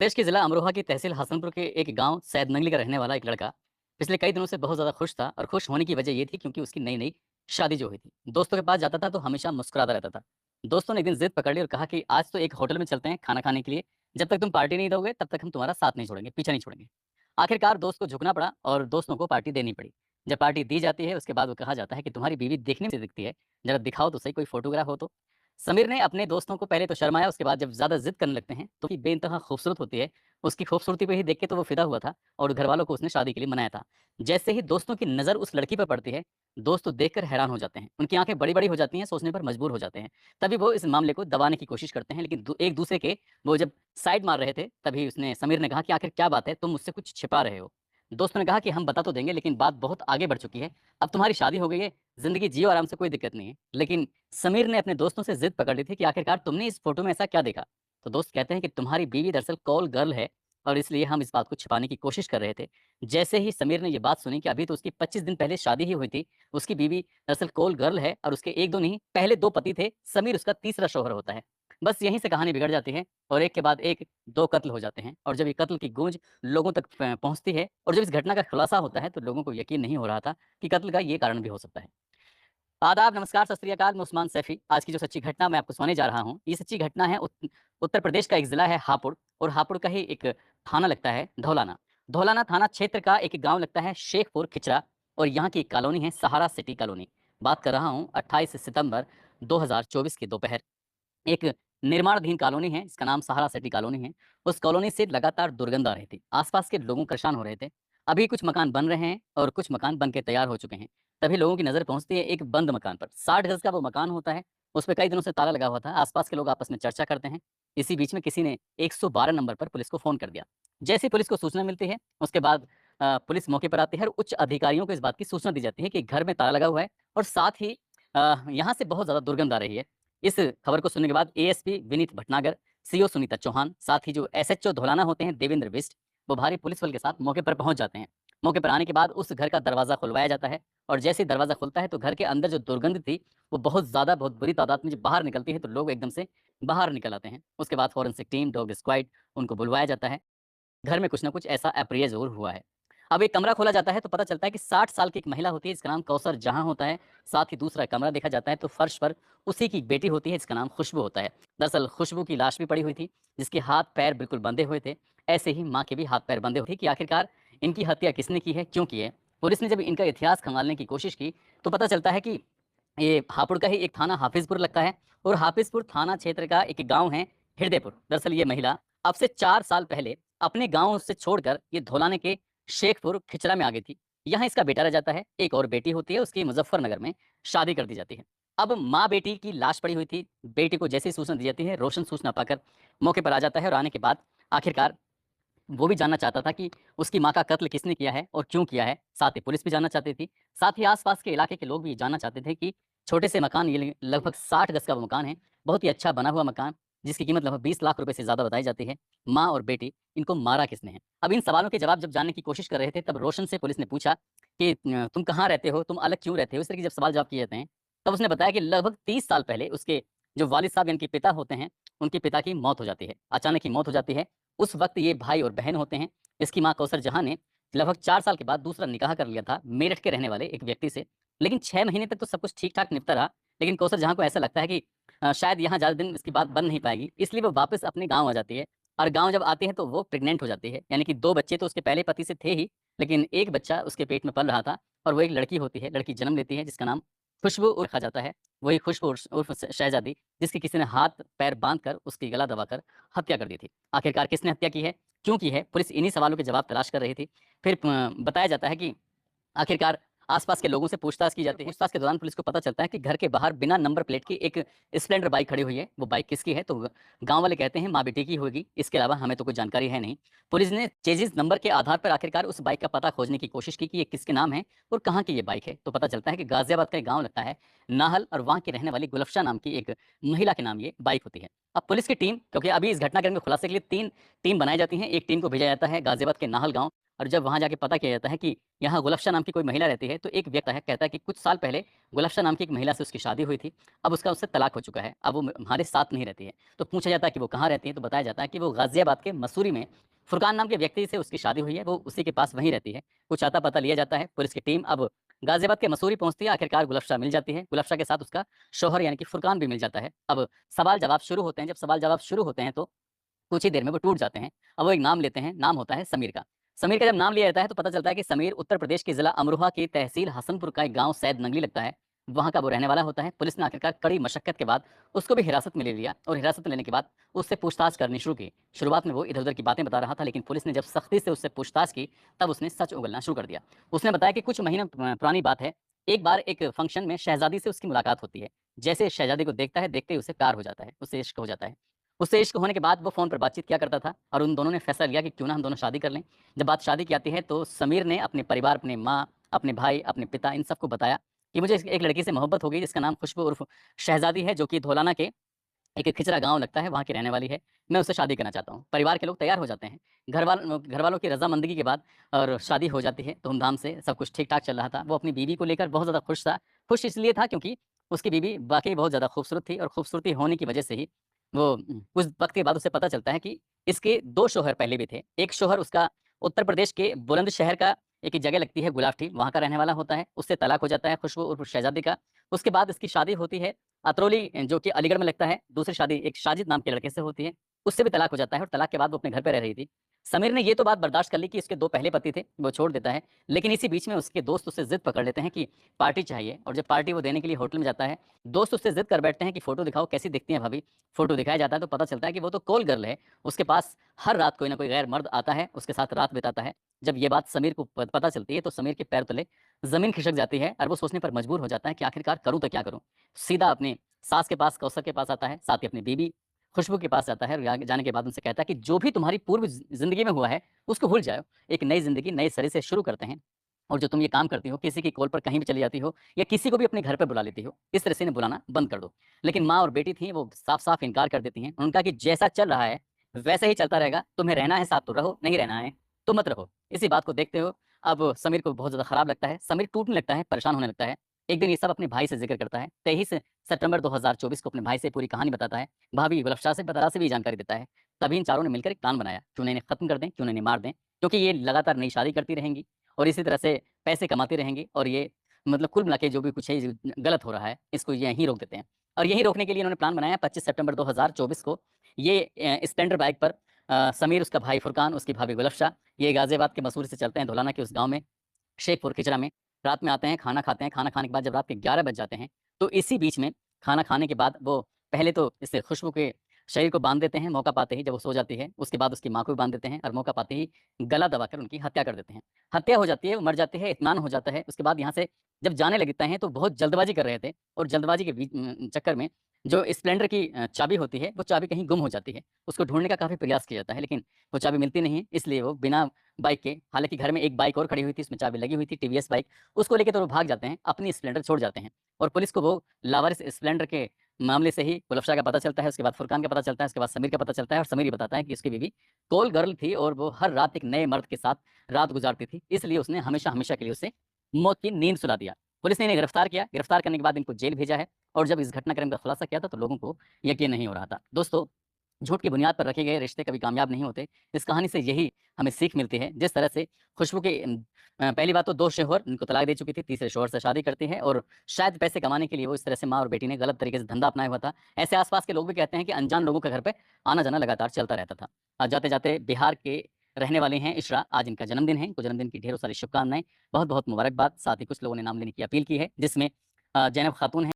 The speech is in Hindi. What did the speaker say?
उत्तर प्रदेश के जिला अमरोहा की तहसील हसनपुर के एक गांव सैद नंगली का रहने वाला एक लड़का पिछले कई दिनों से बहुत ज़्यादा खुश था और खुश होने की वजह ये थी क्योंकि उसकी नई नई शादी जो हुई थी। दोस्तों के पास जाता था तो हमेशा मुस्कुराता रहता था। दोस्तों ने एक दिन जिद पकड़ ली और कहा कि आज तो एक होटल में चलते हैं खाना खाने के लिए। जब तक तुम पार्टी नहीं दोगे तब तक हम तुम्हारा साथ नहीं छोड़ेंगे, पीछा नहीं छोड़ेंगे। आखिरकार दोस्त को झुकना पड़ा और दोस्तों को पार्टी देनी पड़ी। जब पार्टी दी जाती है उसके बाद वो कहा जाता है कि तुम्हारी बीवी देखने में से दिखती है, जरा दिखाओ तो सही कोई फोटोग्राफ हो तो। समीर ने अपने दोस्तों को पहले तो शर्माया, उसके बाद जब ज़्यादा ज़िद करने लगते हैं तो बेइंतहा खूबसूरत होती है। उसकी खूबसूरती पे ही देख के तो वो फ़िदा हुआ था और घरवालों को उसने शादी के लिए मनाया था। जैसे ही दोस्तों की नज़र उस लड़की पर पड़ती है, दोस्त तो देखकर हैरान हो जाते हैं। उनकी आँखें बड़ी-बड़ी हो जाती हैं, सोचने पर मजबूर हो जाते हैं। तभी वो इस मामले को दबाने की कोशिश करते हैं, लेकिन दू एक-दूसरे के वो जब साइड मार रहे थे, तभी उसने समीर ने कहा कि आखिर क्या बात है? तुम मुझसे कुछ छिपा रहे हो। दोस्तों ने कहा कि हम बता तो देंगे लेकिन बात बहुत आगे बढ़ चुकी है। अब तुम्हारी शादी हो गई है, ज़िंदगी जियो आराम से, कोई दिक्कत नहीं है। लेकिन समीर ने अपने दोस्तों से ज़िद पकड़ ली थी कि आखिरकार तुमने इस फ़ोटो में ऐसा क्या देखा? तो दोस्त कहते हैं कि तुम्हारी बीवी दरअसल कॉल गर्ल है और इसलिए हम इस बात को छिपाने की कोशिश कर रहे थे। जैसे ही समीर ने ये बात सुनी कि अभी तो उसकी 25 दिन पहले शादी ही हुई थी, उसकी बीवी दरअसल कॉल गर्ल है और उसके 1-2 नहीं, पहले 2 पति थे, समीर उसका तीसरा शौहर होता है। बस यहीं से कहानी बिगड़ जाती है और एक के बाद एक 2 कत्ल हो जाते हैं और जब ये कत्ल की गूंज लोगों तक पहुँचती है और जब इस घटना का खुलासा होता है, तो लोगों को यकीन नहीं हो रहा था कि कत्ल का ये कारण भी हो सकता है। आदाब, नमस्कार, सत श्री अकाल, मैं उस्मान सैफ़ी। आज की जो सच्ची घटना मैं आपको सुनाने जा रहा हूँ, ये सच्ची घटना है उत्तर प्रदेश का एक ज़िला है हापुड़ और हापुड़ का ही एक थाना लगता है धौलाना। धौलाना थाना क्षेत्र का एक गाँव लगता है शेखपुर खिचरा और यहाँ की एक कॉलोनी है सहारा सिटी कॉलोनी। बात कर रहा हूँ 28 सितंबर 2024 की दोपहर। एक निर्माणाधीन कॉलोनी है, इसका नाम सहारा सिटी कॉलोनी है। उस कॉलोनी से लगातार दुर्गंध आ रही थी। आस-पास के लोग परेशान हो रहे थे। अभी कुछ मकान बन रहे हैं और कुछ मकान बन के तैयार हो चुके हैं। तभी लोगों की नज़र पहुँचती है एक बंद मकान पर। 60 गज़ का वो मकान होता है, उसपे कई दिनों से ताला लगा हुआ था। आस-पास के लोग आपस में चर्चा करते हैं। इसी बीच में किसी ने 112 नंबर पर पुलिस को फ़ोन कर दिया। जैसे ही पुलिस को सूचना मिलती है, उसके बाद पुलिस मौके पर आती है और उच्च अधिकारियों को इस बात की सूचना दी जाती है कि घर में ताला लगा हुआ है और साथ ही यहाँ से बहुत ज़्यादा दुर्गंध आ रही है। इस खबर को सुनने के बाद एएसपी विनीत भटनागर, सीओ सुनीता चौहान, साथ ही जो एसएचओ धौलाना होते हैं देवेंद्र बिष्ट, वो भारी पुलिस बल के साथ मौके पर पहुंच जाते हैं। मौके पर आने के बाद उस घर का दरवाज़ा खुलवाया जाता है और जैसे ही दरवाज़ा खुलता है तो घर के अंदर जो दुर्गंध थी, वो बहुत ज़्यादा, बहुत बुरी तादाद में जब बाहर निकलती है तो लोग एकदम से बाहर निकल आते हैं। उसके बाद फॉरेंसिक टीम, डॉग स्क्वाड उनको बुलवाया जाता है। घर में कुछ ना कुछ ऐसा अप्रिय ज़रूर हुआ है। अब एक कमरा खोला जाता है तो पता चलता है कि 60 साल की एक महिला होती है जिसका नाम कौसर जहाँ होता है। साथ ही दूसरा कमरा देखा जाता है तो फर्श पर उसी की बेटी होती है जिसका नाम खुशबू होता है। दरअसल खुशबू की लाश भी पड़ी हुई थी जिसके हाथ-पैर बिल्कुल बंधे हुए थे। ऐसे ही माँ के भी हाथ-पैर बंधे हुए थे कि आखिरकार इनकी हत्या किसने की है, क्यों की है? पुलिस ने जब इनका इतिहास खंगालने की कोशिश की तो पता चलता है कि ये हापुड़ का ही एक थाना हाफिज़पुर लगता है और हाफिज़पुर थाना क्षेत्र का एक गाँव है हृदयपुर। दरअसल ये महिला अब से 4 साल पहले अपने गाँव से छोड़कर ये धौलाने के शेखपुर खिचरा में आ गई थी। यहाँ इसका बेटा रह जाता है, एक और बेटी होती है, उसकी मुज़फ्फ़रनगर में शादी कर दी जाती है। अब माँ-बेटी की लाश पड़ी हुई थी, बेटी को जैसे ही सूचना दी जाती है, रोशन सूचना पाकर मौके पर आ जाता है और आने के बाद आखिरकार वो भी जानना चाहता था कि उसकी माँ का कत्ल किसने किया है और क्यों किया है। साथ ही पुलिस भी जानना चाहती थी। साथ ही आस-पास के इलाके के लोग भी जानना चाहते थे कि छोटे से मकान ये लगभग 60 गज़ का वो मकान है, बहुत ही अच्छा बना हुआ मकान, जिसकी कीमत लगभग 20 लाख रुपए से ज़्यादा बताई जाती है। माँ और बेटी, इनको मारा किसने है? अब इन सवालों के जवाब जब जानने की कोशिश कर रहे थे, तब रोशन से पुलिस ने पूछा कि तुम कहाँ रहते हो? तुम अलग क्यों रहते हो? इस तरह के जब सवाल-जवाब किए जाते हैं, तब उसने बताया कि लगभग 30 साल पहले उसके जो वालिद साहब यानी कि पिता होते हैं, उनके पिता की मौत हो जाती है। अचानक ही मौत हो जाती है। उस वक़्त ये भाई और बहन होते हैं। इसकी माँ कौसर जहाँ ने लगभग 4 साल के बाद दूसरा निकाह कर लिया था मेरठ के रहने वाले एक व्यक्ति से। लेकिन 6 महीने तक तो सब कुछ ठीक-ठाक निपटा रहा। लेकिन कौसर जहाँ को ऐसा लगता है कि शायद यहाँ ज़्यादा दिन इसकी बात बन नहीं पाएगी, इसलिए वो वापस अपने गाँव आ जाती है और गाँव जब आती है तो वो प्रेग्नेंट हो जाती है। यानी कि 2 बच्चे तो उसके पहले पति से थे ही, लेकिन 1 बच्चा उसके पेट में पल रहा था और वो एक लड़की होती है, लड़की जन्म लेती है जिसका नाम खुशबू रखा जाता है। वही खुशबू उर्फ़ शहज़ादी जिसकी किसी ने हाथ-पैर बाँध कर उसकी गला दबाकर हत्या कर दी थी। आखिरकार किसने हत्या की है? क्यों की है? पुलिस इन्हीं सवालों के जवाब तलाश कर रही थी। फिर बताया जाता है कि आखिरकार आस-पास के लोगों से पूछताछ की जाती है। पूछताछ के दौरान पुलिस को पता चलता है कि घर के बाहर बिना नंबर प्लेट की एक स्प्लेंडर बाइक खड़ी हुई है। वो बाइक किसकी है? तो गाँव वाले कहते हैं माँ-बेटे की होगी। इसके अलावा हमें तो कोई जानकारी है नहीं। पुलिस ने चेज़िस नंबर के आधार पर आखिरकार उस बाइक का पता खोजने की कोशिश की कि ये किसके नाम है और कहाँ की ये बाइक है। तो पता चलता है कि गाज़ियाबाद का एक गाँव लगता है नाहल और वहाँ की रहने वाली गुलफ़शा नाम की एक महिला के नाम ये बाइक होती है। अब पुलिस की टीम क्योंकि अभी इस घटनाक्रम के खुलासे के लिए 3 टीम बनाई जाती हैं। एक टीम को भेजा जाता है गाज़ियाबाद के नाहल गाँव और जब वहाँ जाके पता किया जाता है कि यहाँ गुलफ़्शा नाम की कोई महिला रहती है, तो एक व्यक्ति है कहता है कि कुछ साल पहले गुलफ़्शा नाम की एक महिला से उसकी शादी हुई थी। अब उसका उससे तलाक हो चुका है। अब वो हमारे साथ नहीं रहती है। तो पूछा जाता है कि वो कहाँ रहती है? तो बताया जाता है कि वो गाज़ियाबाद के मसूरी में फुरकान नाम के व्यक्ति से उसकी शादी हुई है, वो उसी के पास वहीं रहती है। कुछ आता-पता लिया जाता है, पुलिस की टीम अब गाज़ियाबाद के मसूरी पहुँचती है, आखिरकार गुलफ़्शा मिल जाती है। गुलफ़्शा के साथ उसका शौहर यानी कि फुरकान भी मिल जाता है। अब सवाल-जवाब शुरू होते हैं, जब सवाल-जवाब शुरू होते हैं तो कुछ ही देर में वो टूट जाते हैं। अब वो एक नाम लेते हैं, नाम होता है समीर का। समीर का जब नाम लिया जाता है तो पता चलता है कि समीर उत्तर प्रदेश के ज़िला अमरोहा की तहसील हसनपुर का एक गाँव सैद नंगली लगता है, वहाँ का वो रहने वाला होता है। पुलिस ने आखिरकार कड़ी मशक्कत के बाद उसको भी हिरासत में ले लिया और हिरासत में लेने के बाद उससे पूछताछ करनी शुरू की। शुरुआत में वो इधर-उधर की बातें बता रहा था, लेकिन पुलिस ने जब सख्ती से उससे पूछताछ की, तब उसने सच उगलना शुरू कर दिया। उसने बताया कि कुछ महीने पुरानी बात है, एक बार एक फंक्शन में शहज़ादी से उसकी मुलाकात होती है। जैसे शहज़ादी को देखता है, देखते ही उसे प्यार हो जाता है, उससे इश्क हो जाता है। उससे इश्क होने के बाद वो फ़ोन पर बातचीत किया करता था और उन दोनों ने फ़ैसला लिया कि क्यों ना हम दोनों शादी कर लें। जब बात शादी की आती है तो समीर ने अपने परिवार, अपने माँ, अपने भाई, अपने पिता इन सबको बताया कि मुझे इस एक लड़की से मोहब्बत हो गई जिसका नाम खुशबू उर्फ़ शहज़ादी है, जो कि धौलाना के एक खिचरा गाँव लगता है, वहाँ की रहने वाली है। मैं उससे शादी करना चाहता हूँ। परिवार के लोग तैयार हो जाते हैं। घरवालों की रज़ामंदगी के बाद और शादी हो जाती है धूम-धाम से, सब कुछ ठीक-ठाक चल रहा था। वो अपनी बीवी को लेकर बहुत ज़्यादा खुश था। खुश इसलिए था क्योंकि उसकी बीवी वाक़ई बहुत ज़्यादा खूबसूरत थी और खूबसूरती होने की वजह से ही वो कुछ वक़्त के बाद उसे पता चलता है कि इसके 2 शौहर पहले भी थे। एक शौहर उसका उत्तर प्रदेश के बुलंदशहर का एक जगह लगती है गुलावटी, वहाँ का रहने वाला होता है। उससे तलाक हो जाता है खुशबू उर्फ़ शहज़ादी का। उसके बाद इसकी शादी होती है अतरौली जो कि अलीगढ़ में लगता है, दूसरी शादी एक साजिद नाम के लड़के से होती है, उससे भी तलाक हो जाता है और तलाक के बाद वो अपने घर पे रह रही थी। समीर ने ये तो बात बर्दाश्त कर ली कि उसके 2 पहले पति थे, वो छोड़ देता है, लेकिन इसी बीच में उसके दोस्त उससे ज़िद पकड़ लेते हैं कि पार्टी चाहिए और जब पार्टी वो देने के लिए होटल में जाता है, दोस्त उससे ज़िद कर बैठते हैं कि फ़ोटो दिखाओ, कैसी दिखती हैं भाभी? फ़ोटो दिखाया जाता है तो पता चलता है कि वो तो कॉल गर्ल है, उसके पास हर रात कोई ना कोई गैर मर्द आता है, उसके साथ रात बिताता है। जब ये बात समीर को पता चलती है तो समीर के पैर तले ज़मीन खिसक जाती है और वो सोचने पर मजबूर हो जाता है कि आखिरकार करूँ तो क्या करूँ? सीधा अपने सास के पास, कौसर के पास आता है, साथ ही अपनी बीवी खुशबू के पास जाता है और आगे जाने के बाद उनसे कहता है कि जो भी तुम्हारी पूर्व ज़िंदगी में हुआ है, उसको भूल जाओ। एक नई ज़िंदगी नए सिरे से शुरू करते हैं और जो तुम ये काम करती हो, किसी की कॉल पर कहीं भी चली जाती हो या किसी को भी अपने घर पे बुला लेती हो, इस तरह से इन्हें बुलाना बंद कर दो। लेकिन माँ और बेटी थी, वो साफ-साफ इनकार कर देती हैं। उन्होंने कहा कि जैसा चल रहा है, वैसा ही चलता रहेगा। तुम्हें रहना है साथ तो रहो, नहीं रहना है तो मत रहो। इसी बात को देखते हो अब समीर को बहुत ज़्यादा खराब लगता है। समीर टूटने लगता है, परेशान होने लगता है। एक दिन ये सब अपने भाई से ज़िक्र करता है। 23 सितंबर 2024 को अपने भाई से पूरी कहानी बताता है। भाभी गुलफ़्शा से बता से भी जानकारी देता है। तभी इन चारों ने मिलकर एक प्लान बनाया, क्यों ना इन्हें खत्म कर दें, क्यों ना इन्हें मार दें, क्योंकि ये लगातार नई शादी करती रहेंगी और इसी तरह से पैसे कमाती रहेंगी और ये मतलब कुल मिला के जो भी कुछ है ये गलत हो रहा है, इसको यहीं रोक देते हैं। और यहीं रोकने के लिए इन्होंने प्लान बनाया 25 सितंबर 2024 को ये स्प्लेंडर बाइक पर समीर, उसका भाई फुरकान, उसकी भाभी गुलफ़्शा, ये गाज़ियाबाद के मसूरी से चलते हैं धौलाना के उस गाँव में शेखपुर खिजरा में। रात में आते हैं, खाना खाते हैं, खाना खाने के बाद जब रात के 11 बज जाते हैं, तो इसी बीच में खाना खाने के बाद वो पहले तो इस खुशबू के शरीर को बाँध देते हैं मौका पाते ही जब वो सो जाती है। उसके बाद उसकी माँ को भी बाँध देते हैं और मौका पाते ही गला दबाकर उनकी हत्या कर देते हैं। हत्या हो जाती है, वो मर जाती है, इत्मीनान हो जाता है। उसके बाद यहाँ से जब जाने लगते हैं तो बहुत जल्दबाज़ी कर रहे थे और जल्दबाज़ी के चक्कर में जो स्प्लेंडर की चाबी होती है, वो चाबी कहीं गुम हो जाती है। उसको ढूँढने का काफ़ी प्रयास किया जाता है, लेकिन वो चाबी मिलती नहीं है, इसलिए वो बिना बाइक के, हालाँकि घर में एक बाइक और खड़ी हुई थी, उसमें चाबी लगी हुई थी, टीवीएस बाइक, उसको लेके तो वो भाग जाते हैं, अपनी स्प्लेंडर छोड़ जाते हैं और पुलिस को वो लावारिस स्प्लेंडर के मामले से ही गुलफ़्शा का पता चलता है, उसके बाद फुरकान का पता चलता है, उसके बाद समीर का पता चलता है और समीर ये बताता है कि उसकी बीवी कॉल गर्ल थी और वो हर रात एक नए मर्द के साथ रात गुज़ारती थी, इसलिए उसने हमेशा-हमेशा के लिए उसे मौत की नींद सुला दिया। पुलिस ने इन्हें गिरफ्तार किया, गिरफ्तार करने के बाद इनको जेल भेजा है और जब इस घटनाक्रम का खुलासा किया था, तो लोगों को यकीन नहीं हो रहा था। दोस्तों, झूठ की बुनियाद पर रखे गए रिश्ते कभी कामयाब नहीं होते। इस कहानी से यही हमें सीख मिलती है। जिस तरह से खुशबू के पहली बात तो 2 शौहर उनको तलाक दे चुकी थी, तीसरे शौहर से शादी करती है और शायद पैसे कमाने के लिए वो इस तरह से माँ और बेटी ने गलत तरीके से धंधा अपनाया हुआ था। ऐसे आस-पास के लोग भी कहते हैं कि अनजान लोगों के घर पे आना-जाना लगातार चलता रहता था। जाते-जाते बिहार के रहने वाले हैं इशरा, आज इनका जन्मदिन है। इनको जन्मदिन की ढेरों सारी शुभकामनाएँ। बहुत-बहुत मुबारकबाद। साथ ही कुछ लोगों ने नाम लेने की अपील की है, जिसमें ज़ैनब खातून हैं।